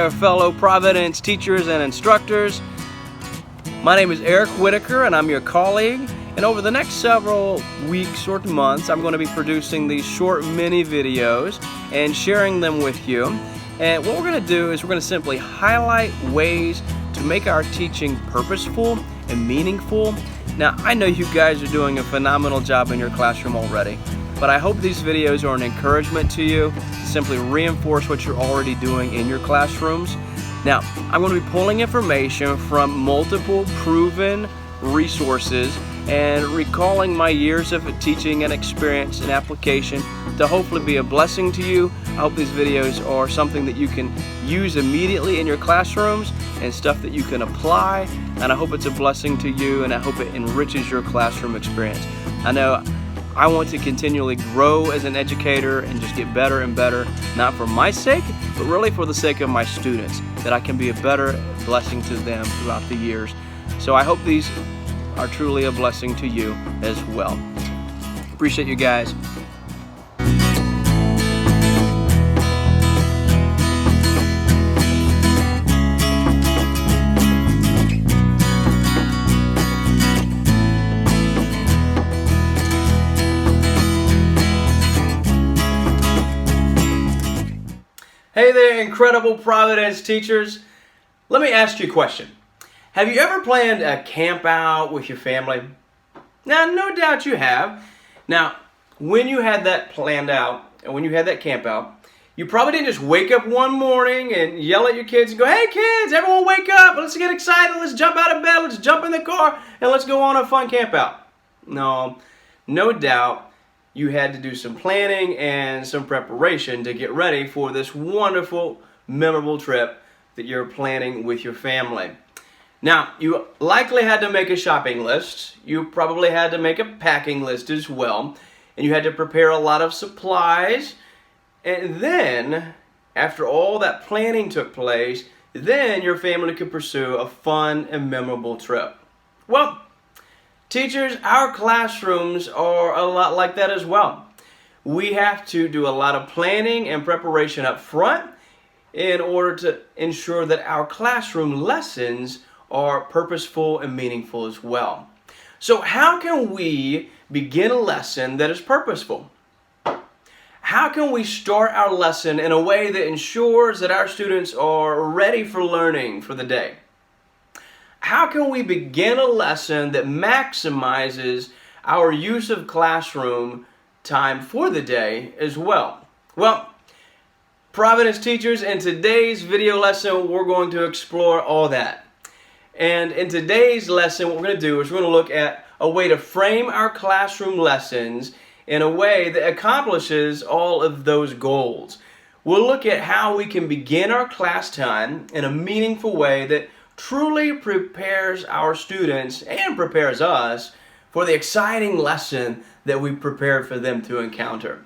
there, fellow Providence teachers and instructors. My name is Eric Whitaker, and I'm your colleague. And over the next several weeks or months, I'm going to be producing these short mini videos and sharing them with you. And what we're going to do is we're going to simply highlight ways to make our teaching purposeful and meaningful. Now, I know you guys are doing a phenomenal job in your classroom already, but I hope these videos are an encouragement to you to simply reinforce what you're already doing in your classrooms. Now, I'm going to be pulling information from multiple proven resources and recalling my years of teaching and experience and application to hopefully be a blessing to you. I hope these videos are something that you can use immediately in your classrooms and stuff that you can apply, and I hope it's a blessing to you, and I hope it enriches your classroom experience. I know I want to continually grow as an educator and just get better and better, not for my sake, but really for the sake of my students, that I can be a better blessing to them throughout the years. So I hope these are truly a blessing to you as well. Appreciate you guys. Hey there, incredible Providence teachers. Let me ask you a question. Have you ever planned a camp out with your family? Now, no doubt you have. Now, when you had that planned out, and when you had that camp out, you probably didn't just wake up one morning and yell at your kids and go, "Hey kids, everyone wake up, let's get excited, let's jump out of bed, let's jump in the car, and let's go on a fun camp out." No doubt you had to do some planning and some preparation to get ready for this wonderful, memorable trip that you're planning with your family. Now, you likely had to make a shopping list. You probably had to make a packing list as well. And you had to prepare a lot of supplies. And then, after all that planning took place, then your family could pursue a fun and memorable trip. Well, teachers, our classrooms are a lot like that as well. We have to do a lot of planning and preparation up front in order to ensure that our classroom lessons are purposeful and meaningful as well. So how can we begin a lesson that is purposeful? How can we start our lesson in a way that ensures that our students are ready for learning for the day? How can we begin a lesson that maximizes our use of classroom time for the day as well? Well, Providence teachers, in today's video lesson, we're going to explore all that. And in today's lesson, what we're going to do is we're going to look at a way to frame our classroom lessons in a way that accomplishes all of those goals. We'll look at how we can begin our class time in a meaningful way that truly prepares our students and prepares us for the exciting lesson that we prepared for them to encounter.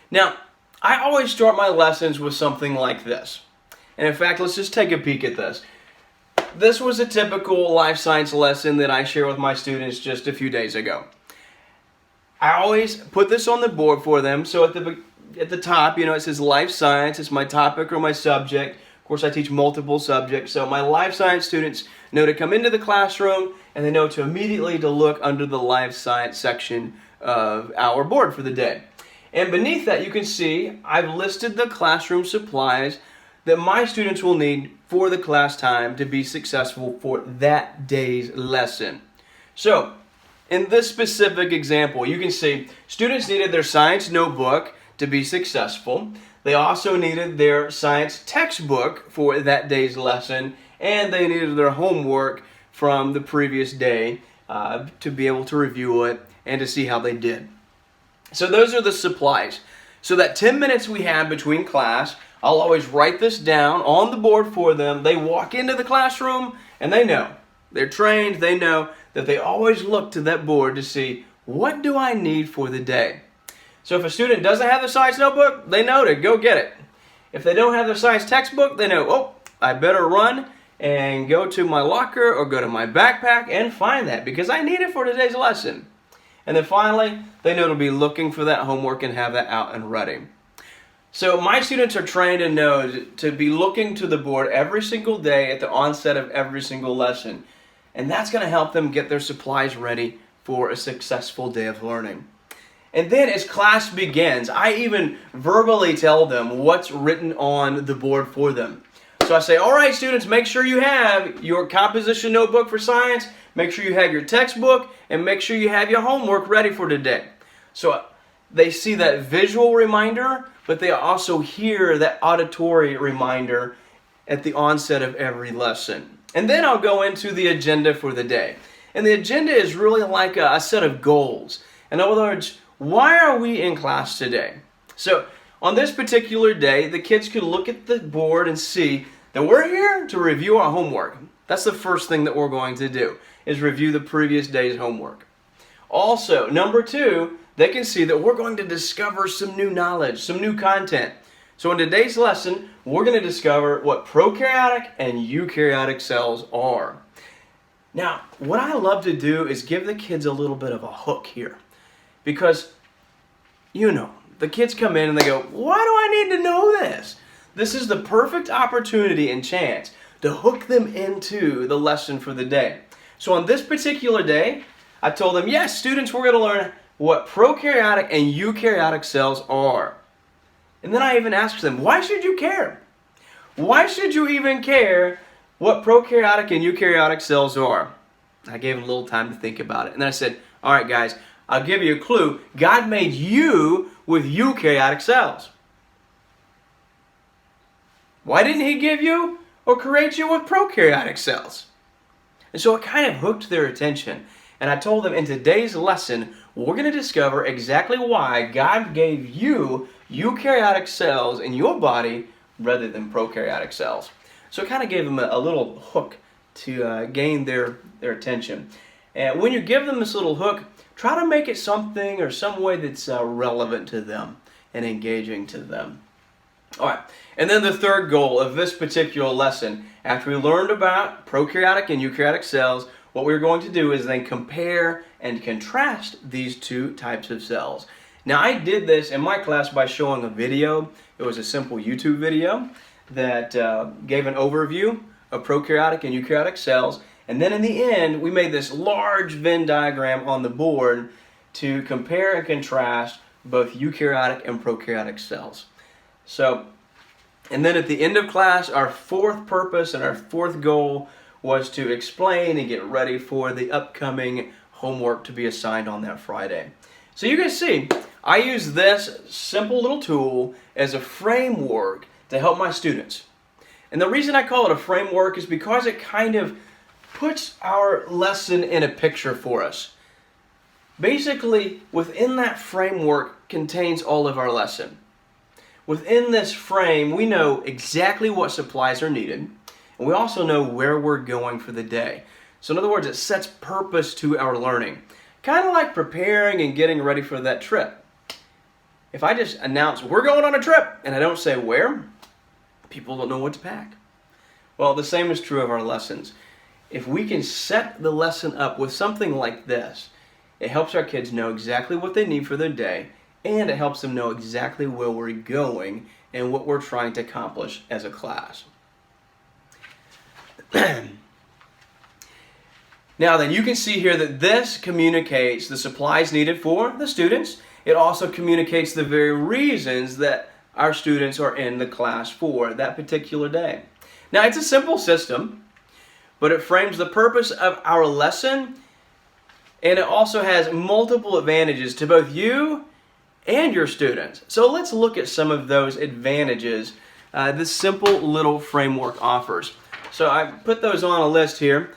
Now, I always start my lessons with something like this. And in fact, let's just take a peek at this. This was a typical life science lesson that I shared with my students just a few days ago. I always put this on the board for them. So at the top, it says life science. It's my topic or my subject. Of course, I teach multiple subjects. So my life science students know to come into the classroom, and they know to immediately to look under the life science section of our board for the day. And beneath that, you can see I've listed the classroom supplies that my students will need for the class time to be successful for that day's lesson. So, in this specific example, you can see students needed their science notebook to be successful. They also needed their science textbook for that day's lesson, and they needed their homework from the previous day to be able to review it and to see how they did. So those are the supplies. So that 10 minutes we have between class, I'll always write this down on the board for them. They walk into the classroom and they know. They're trained, they know that they always look to that board to see, what do I need for the day? So if a student doesn't have the science notebook, they know to go get it. If they don't have their science textbook, they know, oh, I better run and go to my locker or go to my backpack and find that because I need it for today's lesson. And then finally, they know to be looking for that homework and have that out and ready. So my students are trained and know to be looking to the board every single day at the onset of every single lesson. And that's going to help them get their supplies ready for a successful day of learning. And then as class begins, I even verbally tell them what's written on the board for them. So I say, all right, students, make sure you have your composition notebook for science, make sure you have your textbook, and make sure you have your homework ready for today. So they see that visual reminder, but they also hear that auditory reminder at the onset of every lesson. And then I'll go into the agenda for the day. And the agenda is really like a set of goals. In other words, why are we in class today? So on this particular day, the kids could look at the board and see that we're here to review our homework. That's the first thing that we're going to do, is review the previous day's homework. Also, number 2, they can see that we're going to discover some new knowledge, some new content. So in today's lesson, we're going to discover what prokaryotic and eukaryotic cells are. Now, what I love to do is give the kids a little bit of a hook here. Because, the kids come in and they go, why do I need to know this? This is the perfect opportunity and chance to hook them into the lesson for the day. So on this particular day, I told them, yes, students, we're going to learn what prokaryotic and eukaryotic cells are. And then I even asked them, why should you care? Why should you even care what prokaryotic and eukaryotic cells are? I gave them a little time to think about it. And then I said, all right, guys, I'll give you a clue. God made you with eukaryotic cells. Why didn't He give you or create you with prokaryotic cells? And so it kind of hooked their attention. And I told them in today's lesson, we're going to discover exactly why God gave you eukaryotic cells in your body rather than prokaryotic cells. So it kind of gave them a little hook to gain their attention. And when you give them this little hook, try to make it something or some way that's relevant to them and engaging to them. All right, and then the third goal of this particular lesson, after we learned about prokaryotic and eukaryotic cells, what we're going to do is then compare and contrast these two types of cells. Now, I did this in my class by showing a video. It was a simple YouTube video that gave an overview of prokaryotic and eukaryotic cells. And then in the end, we made this large Venn diagram on the board to compare and contrast both eukaryotic and prokaryotic cells. So, and then at the end of class, our fourth purpose and our fourth goal was to explain and get ready for the upcoming homework to be assigned on that Friday. So you can see, I use this simple little tool as a framework to help my students. And the reason I call it a framework is because it kind of puts our lesson in a picture for us. Basically, within that framework contains all of our lesson. Within this frame, we know exactly what supplies are needed, and we also know where we're going for the day. So in other words, it sets purpose to our learning. Kind of like preparing and getting ready for that trip. If I just announce, we're going on a trip, and I don't say where, people don't know what to pack. Well, the same is true of our lessons. If we can set the lesson up with something like this, it helps our kids know exactly what they need for their day, and it helps them know exactly where we're going and what we're trying to accomplish as a class. Now then, you can see here that this communicates the supplies needed for the students. It also communicates the very reasons that our students are in the class for that particular day. Now, it's a simple system, but it frames the purpose of our lesson, and it also has multiple advantages to both you and your students. So let's look at some of those advantages this simple little framework offers. So I put those on a list here,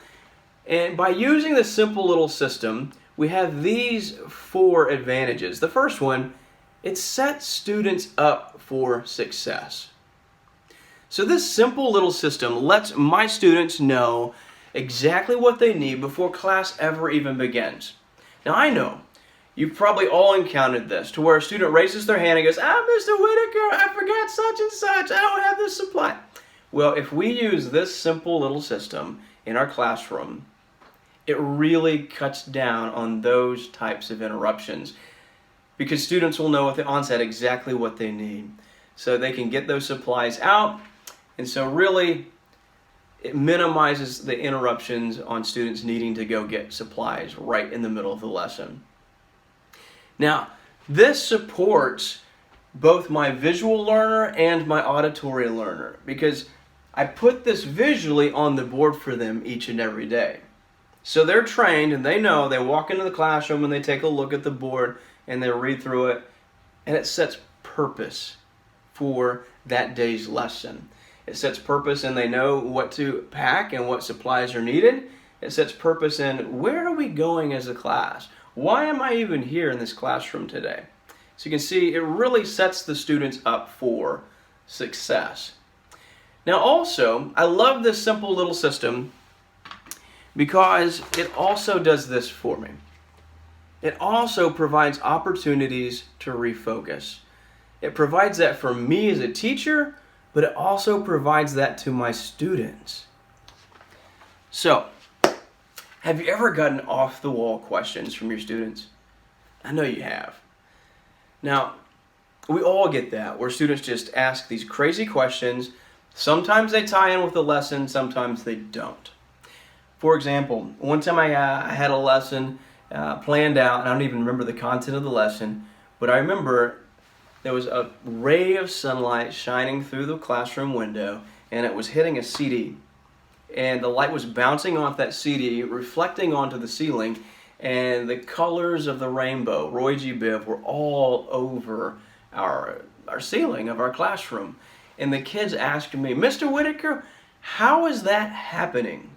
and by using this simple little system, we have these 4 advantages. The first one, it sets students up for success. So this simple little system lets my students know exactly what they need before class ever even begins. Now I know you've probably all encountered this, to where a student raises their hand and goes, Mr. Whitaker, I forgot such and such, I don't have this supply. Well, if we use this simple little system in our classroom, it really cuts down on those types of interruptions, because students will know at the onset exactly what they need. so they can get those supplies out. And so really, it minimizes the interruptions on students needing to go get supplies right in the middle of the lesson. Now, this supports both my visual learner and my auditory learner, because I put this visually on the board for them each and every day. So they're trained and they know, they walk into the classroom and they take a look at the board and they read through it, and it sets purpose for that day's lesson. It sets purpose and they know what to pack and what supplies are needed. It sets purpose in where are we going as a class? Why am I even here in this classroom today? So you can see it really sets the students up for success. Now also, I love this simple little system because it also does this for me. It also provides opportunities to refocus. It provides that for me as a teacher, but it also provides that to my students. So, have you ever gotten off-the-wall questions from your students? I know you have. Now, we all get that, where students just ask these crazy questions. Sometimes they tie in with the lesson, sometimes they don't. For example, one time I had a lesson planned out, and I don't even remember the content of the lesson, but I remember there was a ray of sunlight shining through the classroom window, and it was hitting a CD. And the light was bouncing off that CD, reflecting onto the ceiling, and the colors of the rainbow, Roy G. Biv, were all over our ceiling of our classroom. And the kids asked me, "Mr. Whitaker, how is that happening?"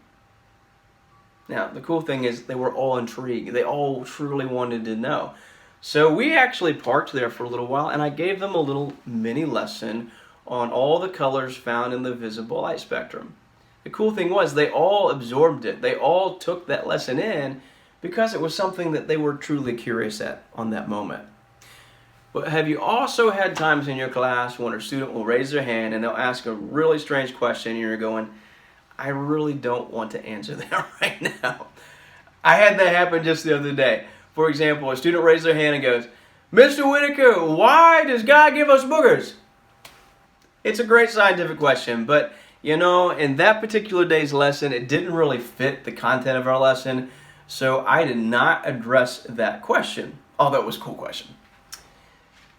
Now, the cool thing is they were all intrigued. They all truly wanted to know. So we actually parked there for a little while, and I gave them a little mini lesson on all the colors found in the visible light spectrum. The cool thing was they all absorbed it. They all took that lesson in because it was something that they were truly curious at on that moment. But have you also had times in your class when a student will raise their hand and they'll ask a really strange question and you're going, I really don't want to answer that right now. I had that happen just the other day. For example, a student raised their hand and goes, "Mr. Whitaker, why does God give us boogers?" It's a great scientific question, but you know, in that particular day's lesson, it didn't really fit the content of our lesson, so I did not address that question, although it was a cool question.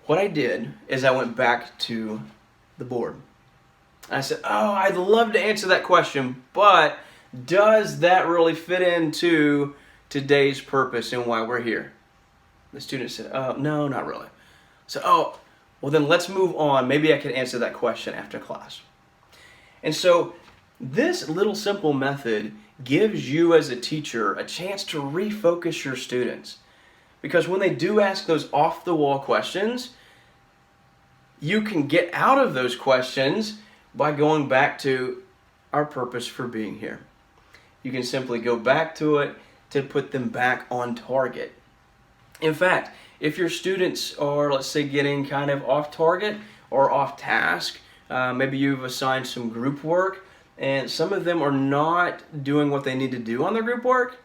What I did is I went back to the board. I said, "Oh, I'd love to answer that question, but does that really fit into today's purpose and why we're here?" The student said, "Oh, no, not really." So, well then let's move on. Maybe I can answer that question after class. And so this little simple method gives you as a teacher a chance to refocus your students. Because when they do ask those off-the-wall questions, you can get out of those questions by going back to our purpose for being here. You can simply go back to it to put them back on target. In fact, if your students are, let's say, getting kind of off target or off task, maybe you've assigned some group work and some of them are not doing what they need to do on their group work,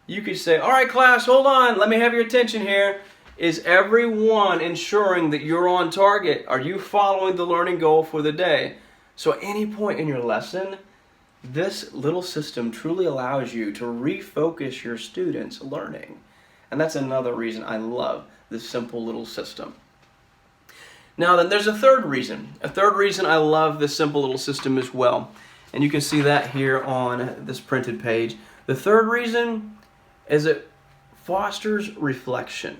you could say, "All right, class, hold on, let me have your attention here. Is everyone ensuring that you're on target? Are you following the learning goal for the day?" So at any point in your lesson, this little system truly allows you to refocus your students' learning. And that's another reason I love this simple little system. Now then, there's a third reason. A third reason I love this simple little system as well. And you can see that here on this printed page. The third reason is it fosters reflection.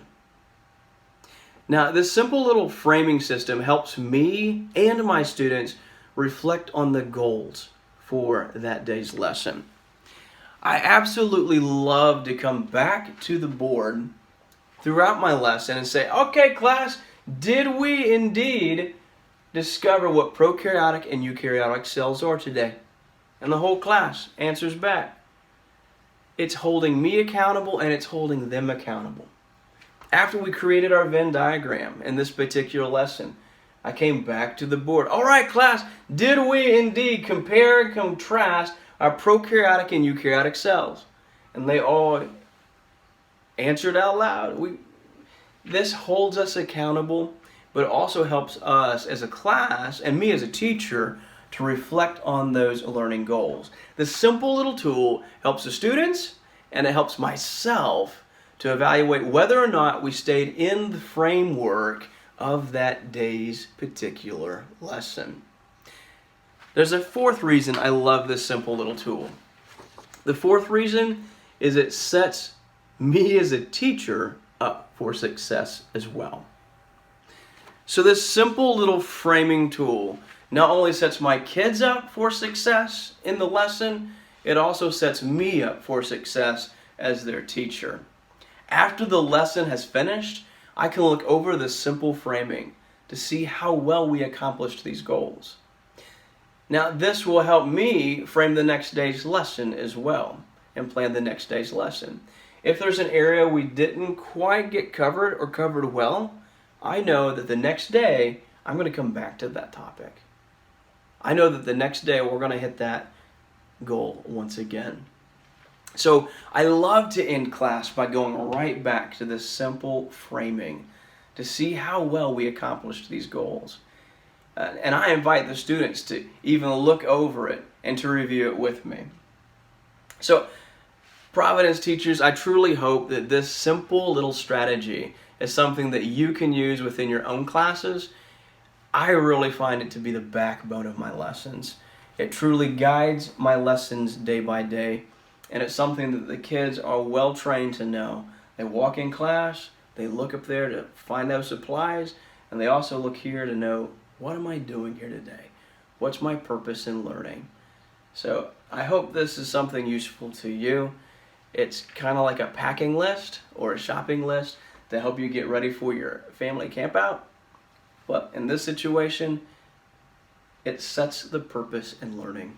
Now, this simple little framing system helps me and my students reflect on the goals for that day's lesson. I absolutely love to come back to the board throughout my lesson and say, "Okay, class, did we indeed discover what prokaryotic and eukaryotic cells are today?" And the whole class answers back. It's holding me accountable and it's holding them accountable. After we created our Venn diagram in this particular lesson, I came back to the board. "All right, class, did we indeed compare and contrast our prokaryotic and eukaryotic cells?" And they all answered out loud. This holds us accountable but it also helps us as a class and me as a teacher to reflect on those learning goals. This simple little tool helps the students and it helps myself to evaluate whether or not we stayed in the framework of that day's particular lesson. There's a fourth reason I love this simple little tool. The fourth reason is it sets me as a teacher up for success as well. So this simple little framing tool not only sets my kids up for success in the lesson, it also sets me up for success as their teacher. After the lesson has finished, I can look over this simple framing to see how well we accomplished these goals. Now, this will help me frame the next day's lesson as well and plan the next day's lesson. If there's an area we didn't quite get covered or covered well, I know that the next day I'm going to come back to that topic. I know that the next day we're going to hit that goal once again. So I love to end class by going right back to this simple framing to see how well we accomplished these goals. And I invite the students to even look over it and to review it with me. So, Providence teachers, I truly hope that this simple little strategy is something that you can use within your own classes. I really find it to be the backbone of my lessons. It truly guides my lessons day by day, and it's something that the kids are well trained to know. They walk in class, they look up there to find those supplies, and they also look here to know, what am I doing here today? What's my purpose in learning? So I hope this is something useful to you. It's kind of like a packing list or a shopping list to help you get ready for your family campout. But in this situation, it sets the purpose in learning.